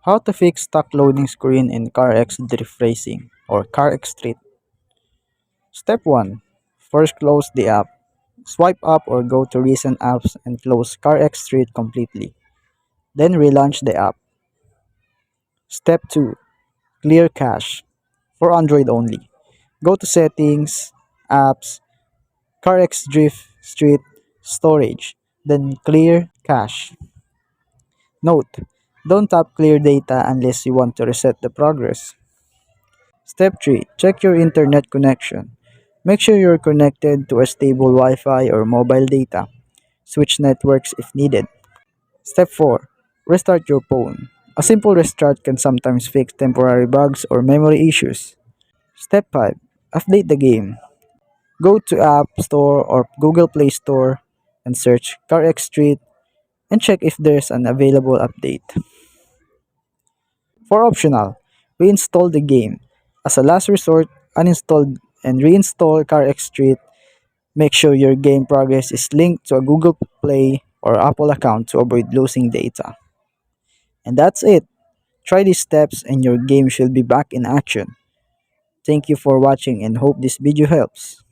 How to fix stuck loading screen in CarX Drift Racing or CarX Street. Step 1. First close the app. Swipe up or go to recent apps and close CarX Street completely. Then relaunch the app. Step 2. Clear cache. For Android only. Go to Settings, Apps, CarX Drift Street, Storage. Then clear cache. Note: don't tap clear data unless you want to reset the progress. Step 3. Check your internet connection. Make sure you're connected to a stable Wi-Fi or mobile data. Switch networks if needed. Step 4. Restart your phone. A simple restart can sometimes fix temporary bugs or memory issues. Step 5. Update the game. Go to App Store or Google Play Store and search CarX Street and check if there's an available update. For optional, reinstall the game. As a last resort, uninstall and reinstall CarX Street. Make sure your game progress is linked to a Google Play or Apple account to avoid losing data. And that's it. Try these steps and your game should be back in action. Thank you for watching and hope this video helps.